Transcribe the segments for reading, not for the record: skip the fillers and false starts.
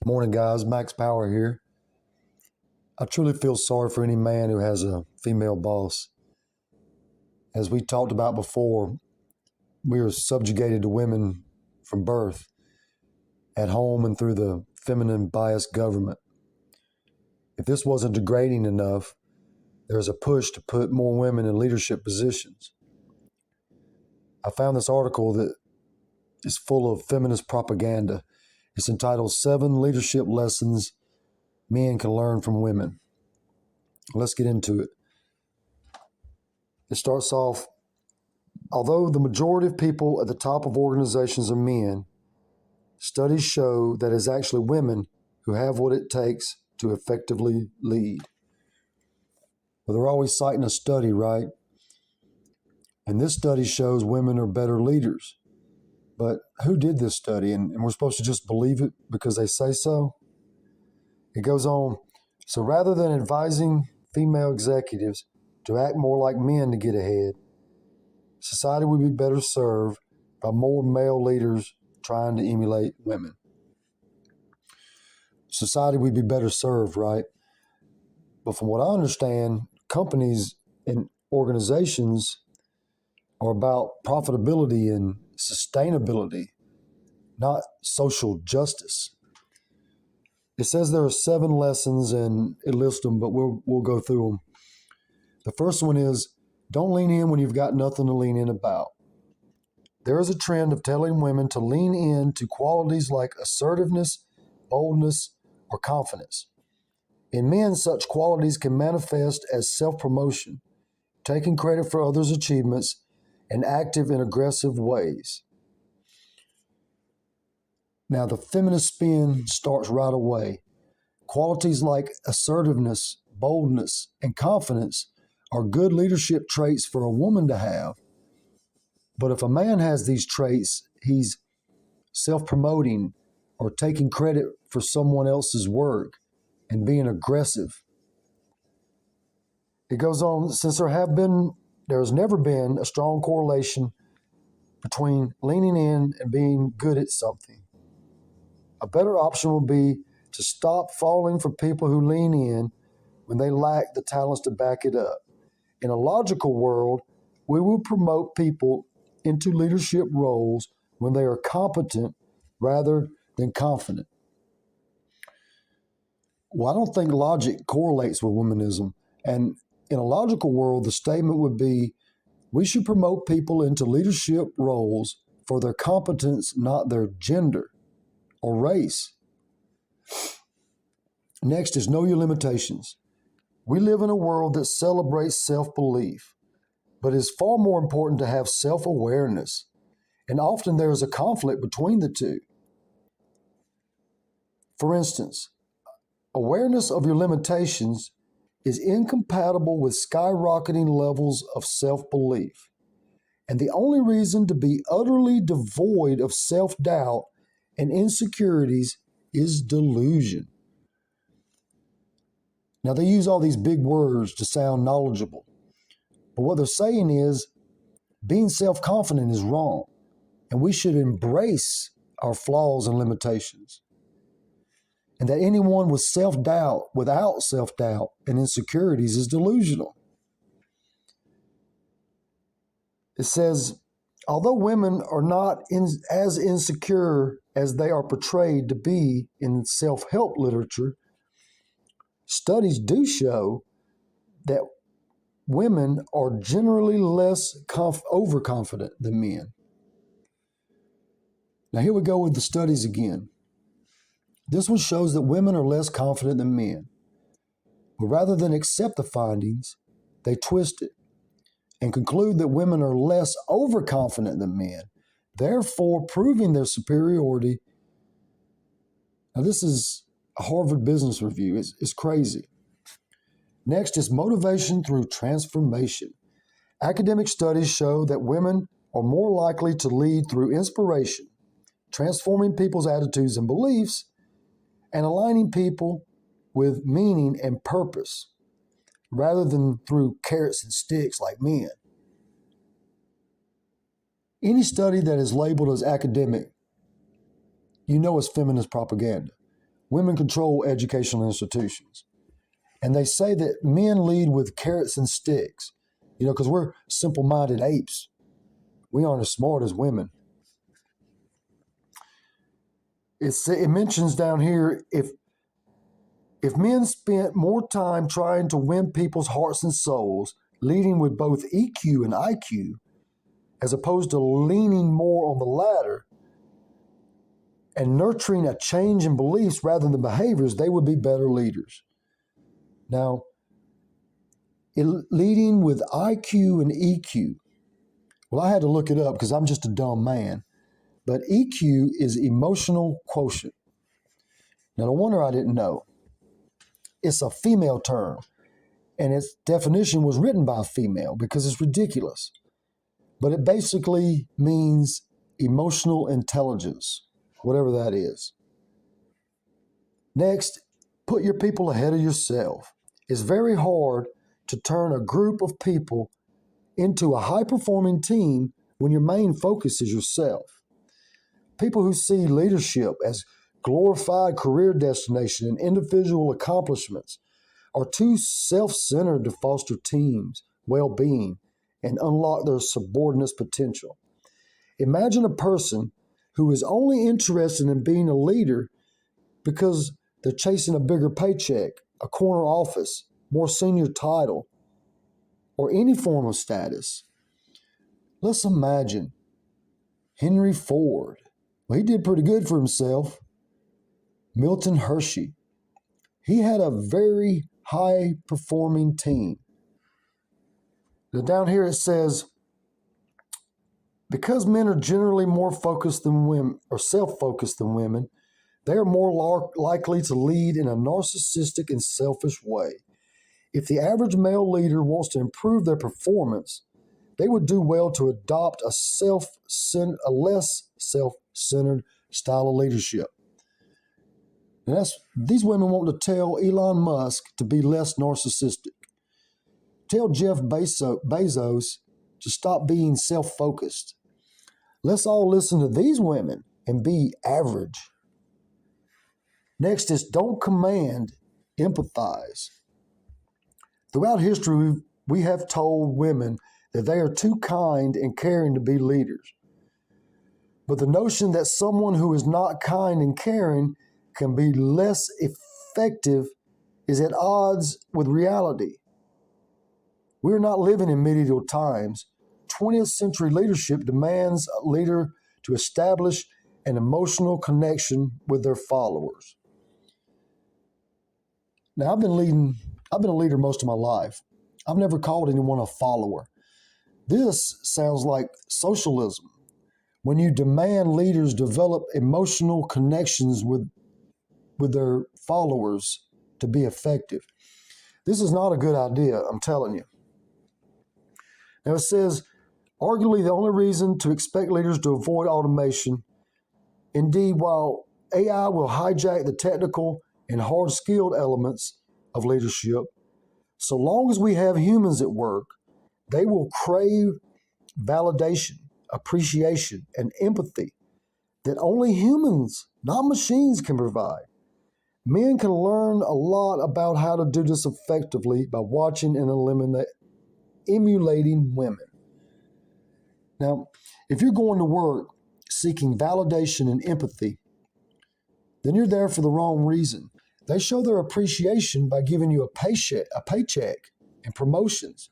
Morning, guys. Max Power here. I truly feel sorry for any man who has a female boss. As we talked about before, we are subjugated to women from birth, at home and through the feminine biased government. If this wasn't degrading enough, there's a push to put more women in leadership positions. I found this article that is full of feminist propaganda. It's entitled 7 Leadership Lessons Men Can Learn from Women. Let's get into it. It starts off, although the majority of people at the top of organizations are men, studies show that it's actually women who have what it takes to effectively lead. Well, they're always citing a study, right? And this study shows women are better leaders. But who did this study? And we're supposed to just believe it because they say so? It goes on, so rather than advising female executives to act more like men to get ahead, society would be better served by more male leaders trying to emulate women. Society would be better served, right? But from what I understand, companies and organizations are about profitability and sustainability, not social justice. It says there are 7 lessons, and it lists them, but we'll go through them. The first one is, don't lean in when you've got nothing to lean in about. There is a trend of telling women to lean in to qualities like assertiveness, boldness, or confidence. In men, such qualities can manifest as self-promotion, taking credit for others' achievements, and active in aggressive ways. Now, the feminist spin starts right away. Qualities like assertiveness, boldness, and confidence are good leadership traits for a woman to have. But if a man has these traits, he's self-promoting or taking credit for someone else's work and being aggressive. It goes on, since there has never been a strong correlation between leaning in and being good at something. A better option will be to stop falling for people who lean in when they lack the talents to back it up. In a logical world, we will promote people into leadership roles when they are competent rather than confident. Well, I don't think logic correlates with womanism. And in a logical world, the statement would be, we should promote people into leadership roles for their competence, not their gender or race. Next is know your limitations. We live in a world that celebrates self-belief, but it's far more important to have self-awareness, and often there is a conflict between the two. For instance, awareness of your limitations is incompatible with skyrocketing levels of self-belief, and the only reason to be utterly devoid of self-doubt and insecurities is delusion. Now, they use all these big words to sound knowledgeable, but what they're saying is being self-confident is wrong, and we should embrace our flaws and limitations, and that anyone with without self-doubt and insecurities is delusional. It says, although women are not as insecure as they are portrayed to be in self-help literature, studies do show that women are generally less overconfident than men. Now here we go with the studies again. This one shows that women are less confident than men. But rather than accept the findings, they twist it and conclude that women are less overconfident than men, therefore proving their superiority. Now this is a Harvard Business Review. It's crazy. Next is motivation through transformation. Academic studies show that women are more likely to lead through inspiration, transforming people's attitudes and beliefs, and aligning people with meaning and purpose, rather than through carrots and sticks like men. Any study that is labeled as academic, you know it's feminist propaganda. women control educational institutions. And they say that men lead with carrots and sticks, because we're simple-minded apes. We aren't as smart as women. It mentions down here, if men spent more time trying to win people's hearts and souls, leading with both EQ and IQ, as opposed to leaning more on the latter and nurturing a change in beliefs rather than behaviors, they would be better leaders. Now, leading with IQ and EQ. Well, I had to look it up because I'm just a dumb man. But EQ is emotional quotient. Now, no wonder I didn't know. It's a female term, and its definition was written by a female because it's ridiculous. But it basically means emotional intelligence, whatever that is. Next, put your people ahead of yourself. It's very hard to turn a group of people into a high-performing team when your main focus is yourself. People who see leadership as glorified career destination and individual accomplishments are too self-centered to foster teams' well-being and unlock their subordinates' potential. Imagine a person who is only interested in being a leader because they're chasing a bigger paycheck, a corner office, more senior title, or any form of status. Let's imagine Henry Ford. Well, he did pretty good for himself. Milton Hershey. He had a very high-performing team. Now down here it says, because men are generally more focused than women, or self-focused than women, they are more likely to lead in a narcissistic and selfish way. If the average male leader wants to improve their performance, they would do well to adopt a less self-centered style of leadership. And these women want to tell Elon Musk to be less narcissistic. Tell Jeff Bezos to stop being self-focused. Let's all listen to these women and be average. Next is don't command, empathize. Throughout history, we have told women that they are too kind and caring to be leaders. But the notion that someone who is not kind and caring can be less effective is at odds with reality. We're not living in medieval times. 20th century leadership demands a leader to establish an emotional connection with their followers. Now, I've been a leader most of my life. I've never called anyone a follower. This sounds like socialism, when you demand leaders develop emotional connections with their followers to be effective. This is not a good idea, I'm telling you. Now it says, arguably the only reason to expect leaders to avoid automation. Indeed, while AI will hijack the technical and hard-skilled elements of leadership, so long as we have humans at work, they will crave validation, appreciation, and empathy that only humans, not machines, can provide. Men can learn a lot about how to do this effectively by watching and emulating women. Now, if you're going to work seeking validation and empathy, then you're there for the wrong reason. They show their appreciation by giving you a paycheck and promotions.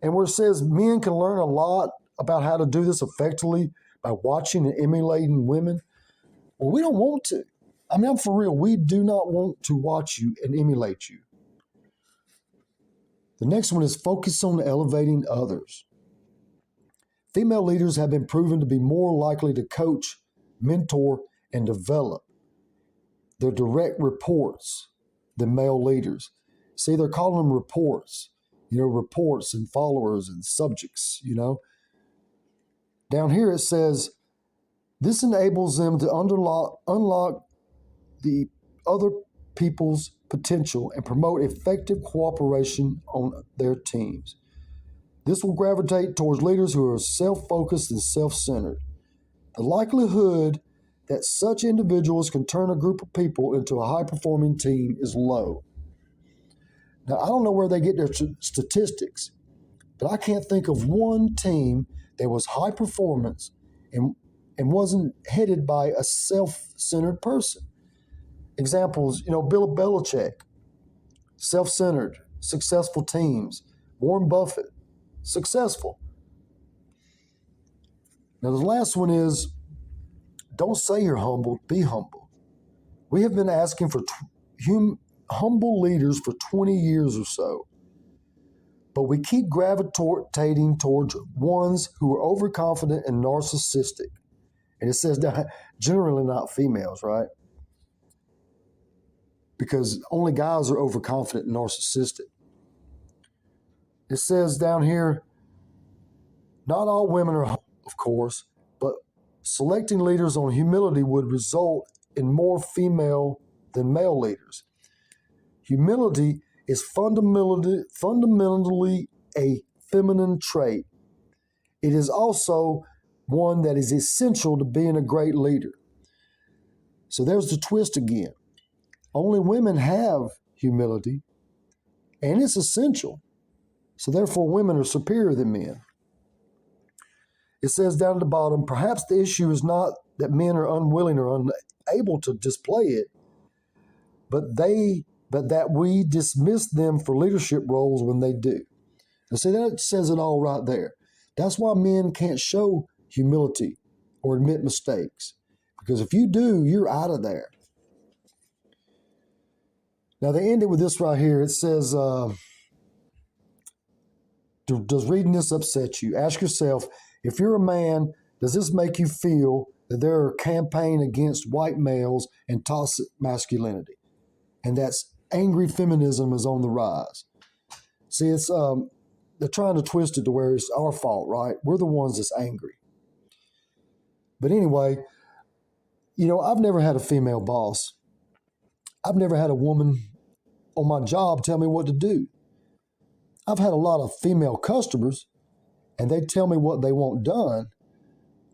And where it says men can learn a lot about how to do this effectively by watching and emulating women, well, we don't want to. I mean, I'm for real. We do not want to watch you and emulate you. The next one is focus on elevating others. Female leaders have been proven to be more likely to coach, mentor, and develop their direct reports than male leaders. See, they're calling them reports, reports and followers and subjects, Down here it says, this enables them to unlock the other people's potential and promote effective cooperation on their teams. This will gravitate towards leaders who are self-focused and self-centered. The likelihood that such individuals can turn a group of people into a high-performing team is low. Now, I don't know where they get their statistics, but I can't think of one team that was high performance and wasn't headed by a self-centered person. Examples, Bill Belichick, self-centered, successful teams. Warren Buffett, successful. Now, the last one is, don't say you're humble, be humble. We have been asking for humble leaders for 20 years or so, but we keep gravitating towards ones who are overconfident and narcissistic. And it says that generally not females, right? Because only guys are overconfident and narcissistic. It says down here, not all women are, of course, but selecting leaders on humility would result in more female than male leaders. Humility is fundamentally a feminine trait. It is also one that is essential to being a great leader. So there's the twist again. Only women have humility, and it's essential. So therefore, women are superior than men. It says down at the bottom, perhaps the issue is not that men are unwilling or unable to display it, but that we dismiss them for leadership roles when they do. And see, that says it all right there. That's why men can't show humility or admit mistakes. Because if you do, you're out of there. Now, they end it with this right here. It says, does reading this upset you? Ask yourself, if you're a man, does this make you feel that they're a campaign against white males and toxic masculinity? And that's angry feminism is on the rise. See, it's they're trying to twist it to where it's our fault, right? We're the ones that's angry. But anyway, I've never had a female boss. I've never had a woman on my job tell me what to do. I've had a lot of female customers, and they tell me what they want done,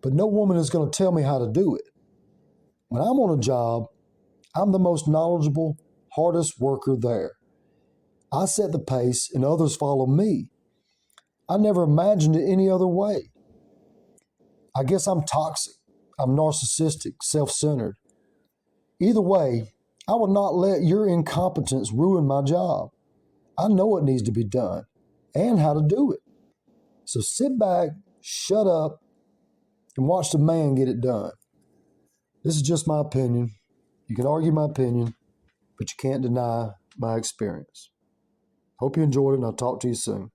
but no woman is going to tell me how to do it. When I'm on a job, I'm the most knowledgeable, hardest worker there. I set the pace, and others follow me. I never imagined it any other way. I guess I'm toxic. I'm narcissistic, self-centered. Either way, I will not let your incompetence ruin my job. I know what needs to be done and how to do it. So sit back, shut up, and watch the man get it done. This is just my opinion. You can argue my opinion, but you can't deny my experience. Hope you enjoyed it, and I'll talk to you soon.